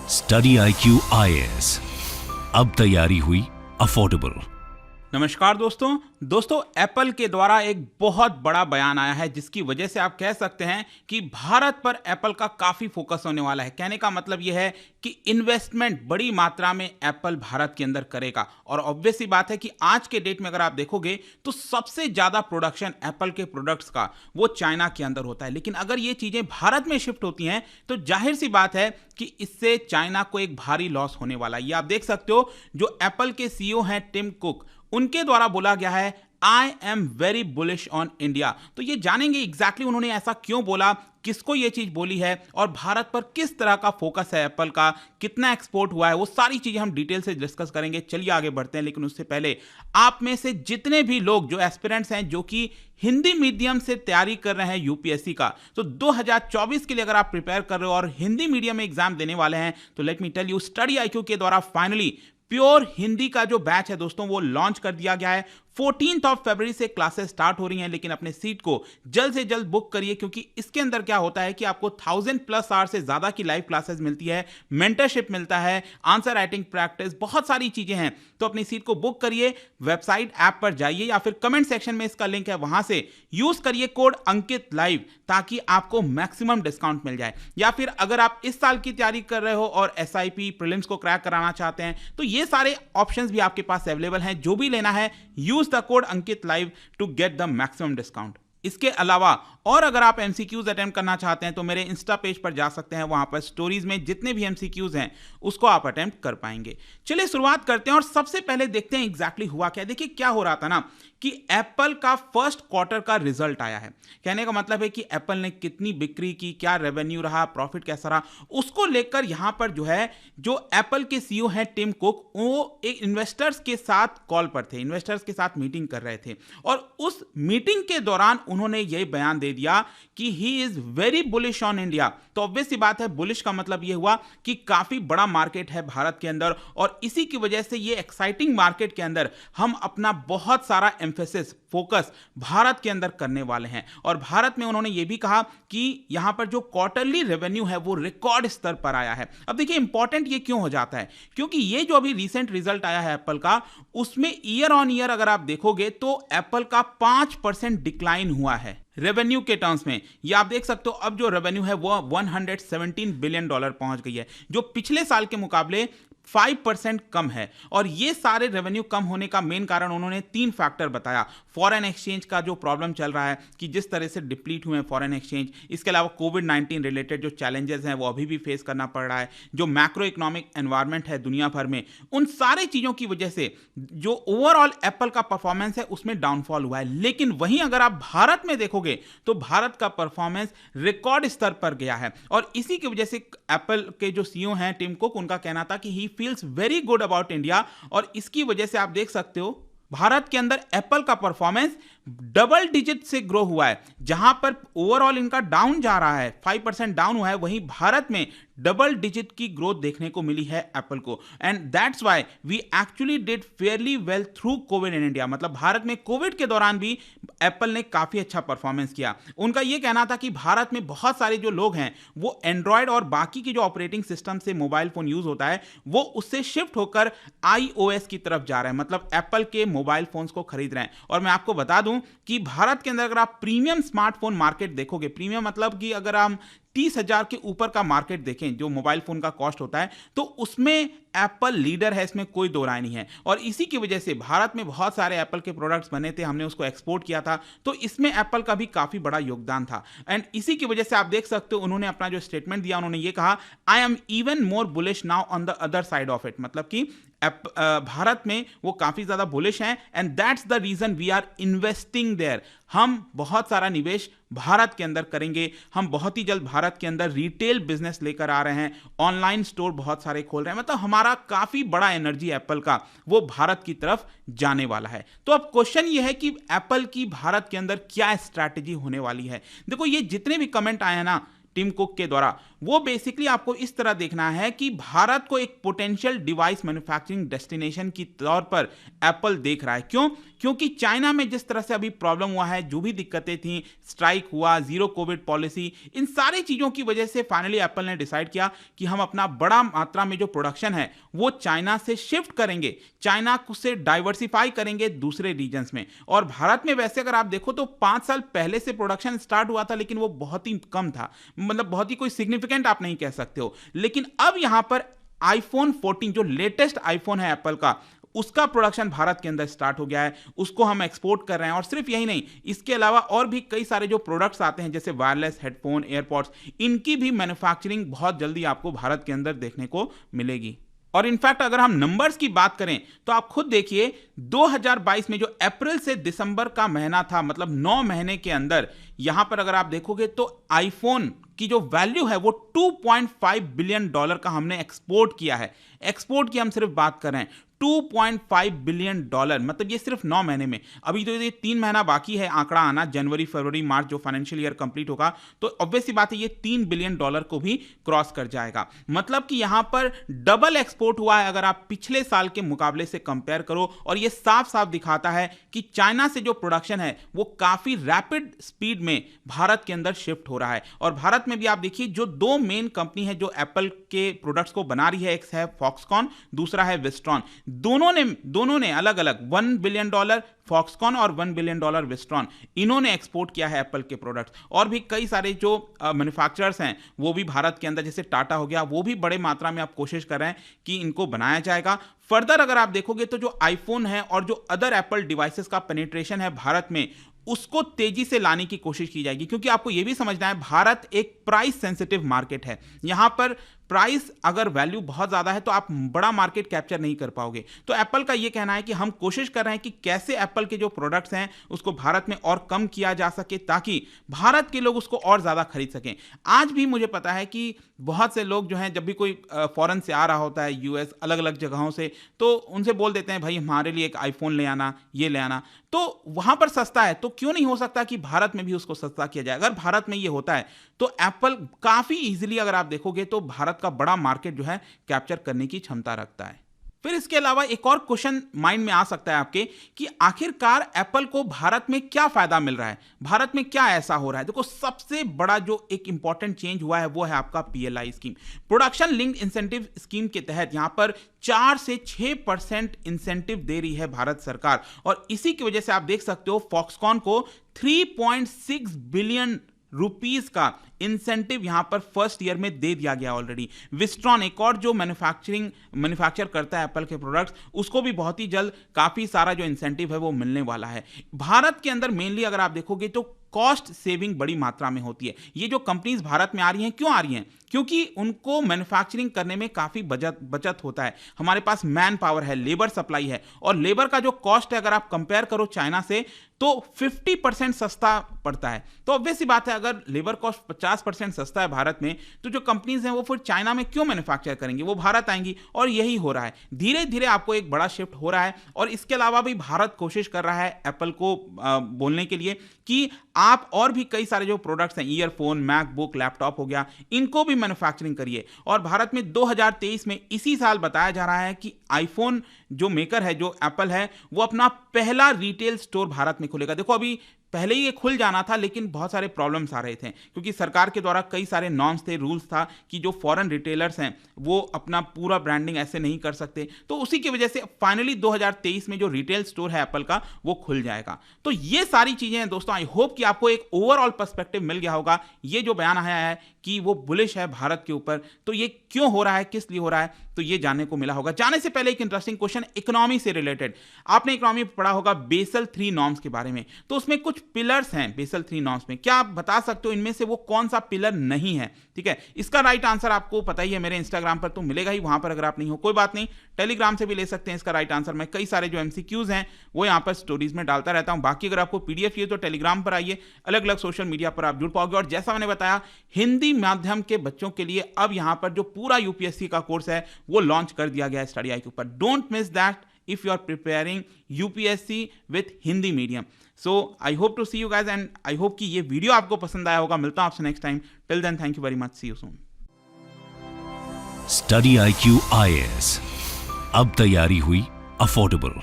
Study IQ IAS, अब तैयारी हुई अफोर्डेबल। नमस्कार दोस्तों एप्पल के द्वारा एक बहुत बड़ा बयान आया है जिसकी वजह से आप कह सकते हैं कि भारत पर एप्पल का काफी फोकस होने वाला है। कहने का मतलब यह है कि इन्वेस्टमेंट बड़ी मात्रा में एप्पल भारत के अंदर करेगा और ऑब्वियस सी बात है कि आज के डेट में अगर आप देखोगे तो सबसे ज्यादा प्रोडक्शन एप्पल के प्रोडक्ट्स का वो चाइना के अंदर होता है। लेकिन अगर ये चीजें भारत में शिफ्ट होती हैं तो जाहिर सी बात है कि इससे चाइना को एक भारी लॉस होने वाला है। ये आप देख सकते हो, जो एप्पल के CEO हैं टिम कुक, उनके द्वारा बोला गया है I am very bullish on India. तो ये जानेंगे एग्जैक्टली उन्होंने ऐसा क्यों बोला, किसको ये चीज बोली है और भारत पर किस तरह का फोकस है एप्पल का, कितना एक्सपोर्ट हुआ है, वो सारी चीजें हम डिटेल से डिस्कस करेंगे। चलिए आगे बढ़ते हैं, लेकिन उससे पहले आप में से जितने भी लोग जो एस्पिरेंट्स हैं जो कि हिंदी मीडियम से तैयारी कर रहे हैं यूपीएससी का, तो 2024 के लिए अगर आप प्रिपेयर कर रहे हो और हिंदी मीडियम में एग्जाम देने वाले हैं तो let me tell you, study IQ के द्वारा फाइनली प्योर हिंदी का जो बैच है दोस्तों वो लॉन्च कर दिया गया है। 14 फरवरी से क्लासेस स्टार्ट हो रही हैं, लेकिन अपने सीट को जल्द से जल्द बुक करिए क्योंकि इसके अंदर क्या होता है कि आपको 1000+ आवर से ज्यादा की लाइव क्लासेस मिलती है, मेंटरशिप मिलता है, आंसर राइटिंग प्रैक्टिस, बहुत सारी चीजें हैं। तो अपनी सीट को बुक करिए, वेबसाइट ऐप पर जाइए या फिर कमेंट सेक्शन में इसका लिंक है, वहां से यूज करिए कोड अंकित लाइव ताकि आपको मैक्सिमम डिस्काउंट मिल जाए। या फिर अगर आप इस साल की तैयारी कर रहे हो और SIP प्रीलिम्स को क्रैक कराना चाहते हैं तो ये सारे ऑप्शंस भी आपके पास अवेलेबल हैं। जो भी लेना है use the code Ankit live to get the maximum discount. इसके अलावा और अगर आप MCQs अटेम्प्ट करना चाहते हैं तो मेरे इंस्टा पेज पर जा सकते हैं, वहां पर स्टोरीज में जितने भी MCQs हैं उसको आप अटेम्प्ट कर पाएंगे। चलिए शुरुआत करते हैं और सबसे पहले देखते हैं एग्जैक्टली हुआ क्या। देखिए क्या हो रहा था ना कि एप्पल का फर्स्ट क्वार्टर का रिजल्ट आया है। कहने का मतलब है कि एप्पल ने कितनी बिक्री की, क्या रेवेन्यू रहा, प्रॉफिट कैसा रहा, उसको लेकर यहां पर जो है जो एप्पल के CEO हैं टिम कुक, वो एक इन्वेस्टर्स के साथ कॉल पर थे, इन्वेस्टर्स के साथ मीटिंग कर रहे थे और उस मीटिंग के दौरान उन्होंने यह बयान दे दिया कि he is very bullish on India. तो ऑब्वियस सी बात है, बुलिश का मतलब यह हुआ कि काफी बड़ा मार्केट है भारत के अंदर और इसी की वजह से ये एक्साइटिंग मार्केट के अंदर हम अपना बहुत सारा एम्फेसिस, फोकस भारत के अंदर करने वाले हैं। और भारत में उन्होंने यह भी कहा कि यहां पर जो क्वार्टरली रेवेन्यू है वो रिकॉर्ड स्तर पर आया है। अब देखिए इंपॉर्टेंट ये क्यों हो जाता है, क्योंकि ये जो अभी रिसेंट रिजल्ट आया है एप्पल का, उसमें ईयर ऑन ईयर अगर आप देखोगे तो एप्पल का 5% डिक्लाइन हुआ है रेवेन्यू के टर्म्स में। ये आप देख सकते हो, अब जो रेवेन्यू है वो $117 बिलियन पहुंच गई है, जो पिछले साल के मुकाबले 5% कम है। और ये सारे रेवेन्यू कम होने का मेन कारण उन्होंने 3 फैक्टर बताया। फॉरेन एक्सचेंज का जो प्रॉब्लम चल रहा है कि जिस तरह से डिप्लीट हुए हैं फॉरेन एक्सचेंज, इसके अलावा कोविड-19 रिलेटेड जो चैलेंजेस हैं वो अभी भी फेस करना पड़ रहा है, जो मैक्रो इकोनॉमिक एनवायरनमेंट है दुनिया भर में, उन सारे चीजों की वजह से जो ओवरऑल एप्पल का परफॉर्मेंस है उसमें डाउनफॉल हुआ है। लेकिन वहीं अगर आप भारत में देखोगे तो भारत का परफॉर्मेंस रिकॉर्ड स्तर पर गया है और इसी की वजह से एप्पल के जो CEO हैं टिम कुक, उनका कहना था कि he feels very good about India और इसकी वजह से आप देख सकते हो भारत के अंदर एप्पल का परफॉर्मेंस डबल डिजिट से ग्रो हुआ है। जहां पर ओवरऑल इनका डाउन जा रहा है, 5% डाउन हुआ है, वहीं भारत में डबल डिजिट की ग्रोथ देखने को मिली है एप्पल को। And that's why we actually did fairly well through Covid in India. मतलब भारत में कोविड के दौरान भी एप्पल ने काफी अच्छा परफॉर्मेंस किया। उनका यह कहना था कि भारत में बहुत सारे जो लोग हैं वो एंड्रॉयड और बाकी की जो ऑपरेटिंग सिस्टम से मोबाइल फोन यूज होता है वो उससे शिफ्ट होकर iOS की तरफ जा रहे हैं, मतलब एप्पल के मोबाइल फोन्स को खरीद रहे हैं। और मैं आपको बता दूं कि भारत के अंदर अगर आप प्रीमियम स्मार्टफोन मार्केट देखोगे, प्रीमियम मतलब कि अगर हम 30,000 के ऊपर का मार्केट देखें जो मोबाइल फोन का कॉस्ट होता है, तो उसमें एप्पल लीडर है, इसमें कोई दो राय नहीं है। और इसी की वजह से भारत में बहुत सारे एप्पल के प्रोडक्ट्स बने थे, हमने उसको एक्सपोर्ट किया था, तो इसमें एप्पल का भी काफी बड़ा योगदान था। एंड इसी की वजह से आप देख सकते हो उन्होंने अपना जो स्टेटमेंट दिया, उन्होंने ये कहा I am even more bullish now on the other side of it. मतलब कि भारत में वो काफी ज्यादा बुलिश हैं and that's the reason we are investing there. हम बहुत सारा निवेश भारत के अंदर करेंगे, हम बहुत ही जल्द भारत के अंदर रिटेल बिजनेस लेकर आ रहे हैं, ऑनलाइन स्टोर बहुत सारे खोल रहे हैं, मतलब हमारा काफी बड़ा एनर्जी एप्पल का वो भारत की तरफ जाने वाला है। तो अब क्वेश्चन ये है कि एप्पल की भारत के अंदर क्या स्ट्रैटेजी होने वाली है। देखो ये जितने भी कमेंट आए हैं ना, टिम कुक के द्वारा, वो बेसिकली आपको इस तरह देखना है कि भारत को एक पोटेंशियल डिवाइस मैन्युफैक्चरिंग डेस्टिनेशन की तौर पर एप्पल देख रहा है। क्यों? क्योंकि चाइना में जिस तरह से अभी प्रॉब्लम हुआ है, जो भी दिक्कतें थी, स्ट्राइक हुआ, जीरो कोविड पॉलिसी, इन सारी चीजों की वजह से फाइनली एप्पल ने डिसाइड किया कि हम अपना बड़ा मात्रा में जो प्रोडक्शन है वो चाइना से शिफ्ट करेंगे, चाइना से डाइवर्सिफाई करेंगे दूसरे रीजन्स में। और भारत में वैसे अगर आप देखो तो 5 साल पहले से प्रोडक्शन स्टार्ट हुआ था, लेकिन वो बहुत ही कम था, मतलब बहुत ही कोई सिग्निफिकेंट आप नहीं कह सकते हो। लेकिन अब यहां पर आईफोन 14 जो लेटेस्ट आईफोन है एप्पल का, उसका प्रोडक्शन भारत के अंदर स्टार्ट हो गया है, उसको हम एक्सपोर्ट कर रहे हैं। और सिर्फ यही नहीं, इसके अलावा और भी कई सारे जो प्रोडक्ट्स आते हैं जैसे वायरलेस हेडफोन, एयरपॉड्स, इनकी भी मैन्युफैक्चरिंग बहुत जल्दी आपको भारत के अंदर देखने को मिलेगी। और इनफैक्ट अगर हम नंबर्स की बात करें तो आप खुद देखिए 2022 में जो अप्रैल से दिसंबर का महीना था, मतलब 9 महीने के अंदर, यहां पर अगर आप देखोगे तो आईफोन की जो वैल्यू है वो $2.5 बिलियन का हमने एक्सपोर्ट किया है। एक्सपोर्ट की हम सिर्फ बात कर रहे हैं, $2.5 बिलियन, मतलब ये सिर्फ 9 महीने में। अभी तो ये 3 महीना बाकी है आंकड़ा आना, जनवरी, फरवरी, मार्च जो फाइनेंशियल ईयर कंप्लीट होगा, तो ऑब्वियस सी बात है ये $3 बिलियन को भी क्रॉस कर जाएगा। मतलब कि यहां पर डबल एक्सपोर्ट हुआ है अगर आप पिछले साल के मुकाबले से कंपेयर करो। और ये साफ साफ दिखाता है कि चाइना से जो प्रोडक्शन है वो काफी रैपिड स्पीड में भारत के अंदर शिफ्ट हो रहा है। और भारत में भी आप देखिए जो 2 मेन कंपनी है जो एप्पल के प्रोडक्ट्स को बना रही है, एक है फॉक्सकॉन, दूसरा है विस्ट्रॉन। दोनों ने अलग अलग $1 बिलियन फॉक्सकॉन और $1 बिलियन विस्ट्रॉन, इन्होंने एक्सपोर्ट किया है एप्पल के प्रोडक्ट्स। और भी कई सारे जो मैन्युफैक्चरर्स हैं वो भी भारत के अंदर, जैसे टाटा हो गया, वो भी बड़े मात्रा में आप कोशिश कर रहे हैं कि इनको बनाया जाएगा। फर्दर अगर आप देखोगे तो जो आईफोन है और जो अदर एप्पल डिवाइसेस का पेनिट्रेशन है भारत में, उसको तेजी से लाने की कोशिश की जाएगी। क्योंकि आपको यह भी समझना है भारत एक प्राइस सेंसिटिव मार्केट है। यहां पर प्राइस अगर वैल्यू बहुत ज्यादा है तो आप बड़ा मार्केट कैप्चर नहीं कर पाओगे। तो एप्पल का यह कहना है कि हम कोशिश कर रहे हैं कि कैसे एप्पल के जो प्रोडक्ट्स हैं उसको भारत में और कम किया जा सके ताकि भारत के लोग उसको और ज्यादा खरीद सकें। आज भी मुझे पता है कि बहुत से लोग जो हैं, जब भी कोई फॉरेन से आ रहा होता है, यूएस, अलग अलग जगहों से, तो उनसे बोल देते हैं भाई हमारे लिए एक आईफोन ले आना, ये ले आना। तो वहां पर सस्ता है तो क्यों नहीं हो सकता कि भारत में भी उसको सस्ता किया जाए। अगर भारत में ये होता है तो एप्पल काफी इजीली, अगर आप देखोगे तो भारत का बड़ा मार्केट जो है कैप्चर करने की क्षमता रखता है। फिर इसके अलावा एक और क्वेश्चन माइंड में आ सकता है आपके कि आखिरकार एप्पल को भारत में क्या फायदा मिल रहा है, भारत में क्या ऐसा हो रहा है। देखो, सबसे बड़ा जो एक इंपॉर्टेंट चेंज हुआ है वो है आपका PLI scheme, production linked incentive scheme के तहत यहां पर 4 से 6% इंसेंटिव दे रही है भारत सरकार। और इसी की वजह से आप देख सकते हो फॉक्सकॉन को 3.6 बिलियन रुपीस का इंसेंटिव यहां पर फर्स्ट ईयर में दे दिया गया ऑलरेडी। विस्ट्रॉन, एक और जो मैन्युफैक्चर करता है एप्पल के प्रोडक्ट्स, उसको भी बहुत ही जल्द काफी सारा जो इंसेंटिव है वो मिलने वाला है। भारत के अंदर मेनली अगर आप देखोगे तो कॉस्ट सेविंग बड़ी मात्रा में होती है। ये जो कंपनीज भारत में आ रही हैं, क्यों आ रही हैं? क्योंकि उनको मैन्युफैक्चरिंग करने में काफी बचत होता है। हमारे पास मैन पावर है, लेबर सप्लाई है, और लेबर का जो कॉस्ट है अगर आप कंपेयर करो चाइना से तो 50% सस्ता पड़ता है। तो ऑब्वियस सी बात है, अगर लेबर कॉस्ट 50% सस्ता है भारत में, तो जो कंपनीज हैं वो फिर चाइना में क्यों मैन्युफैक्चर करेंगी, वो भारत आएंगी। और यही हो रहा है, धीरे धीरे आपको एक बड़ा शिफ्ट हो रहा है। और इसके अलावा भी भारत कोशिश कर रहा है एप्पल को बोलने के लिए कि आप और भी कई सारे जो प्रोडक्ट्स हैं, ईयरफोन, मैकबुक, लैपटॉप हो गया, इनको भी मैन्युफैक्चरिंग करिए। और भारत में 2023 में इसी साल बताया जा रहा है कि आईफोन जो मेकर है, जो एप्पल है, वो अपना पहला रिटेल स्टोर भारत में खुलेगा। देखो, अभी पहले ही ये खुल जाना था, लेकिन बहुत सारे प्रॉब्लम्स आ रहे थे क्योंकि सरकार के द्वारा कई सारे नॉर्म्स थे, रूल्स था कि जो फॉरेन रिटेलर्स हैं वो अपना पूरा ब्रांडिंग ऐसे नहीं कर सकते। तो उसी की वजह से फाइनली 2023 में जो रिटेल स्टोर है एप्पल का वो खुल जाएगा। तो ये सारी चीजें हैं दोस्तों। आई होप कि आपको एक ओवरऑल पर्सपेक्टिव मिल गया होगा। ये जो बयान आया है कि वो बुलिश है भारत के ऊपर, तो ये क्यों हो रहा है, किस लिए हो रहा है, तो ये जानने को मिला होगा। जाने से पहले एक इंटरेस्टिंग क्वेश्चन इकोनॉमी से रिलेटेड। आपने इकोनॉमी पढ़ा होगा बेसल 3 नॉर्म्स के बारे में, तो उसमें कुछ पिलर्स हैं बेसल 3 नॉर्म्स में। क्या आप बता सकते हो इनमें से वो कौन सा पिलर नहीं है? ठीक है, इसका राइट आंसर आपको पता ही है, मेरे इंस्टाग्राम पर तो मिलेगा ही, वहां पर अगर आप नहीं हो कोई बात नहीं, टेलीग्राम से भी ले सकते हैं इसका राइट आंसर। मैं कई सारे जो एमसीक्यूज हैं वो यहां पर स्टोरीज में डालता रहता हूं। बाकी अगर आपको पीडीएफ चाहिए तो टेलीग्राम पर आइए, अलग अलग सोशल मीडिया पर आप जुड़ पाओगे। और जैसा मैंने बताया, हिंदी माध्यम के बच्चों के लिए अब यहां पर जो पूरा यूपीएससी का कोर्स है वो लॉन्च कर दिया गया है स्टडी आई के ऊपर। Don't miss that, if you are preparing UPSC with Hindi medium. So I hope to see you guys and I hope कि ये वीडियो आपको पसंद आया होगा. मिलता हूँ आपसे next time. Till then thank you very much. See you soon. Study IQ IAS, अब तैयारी हुई अफोर्डेबल.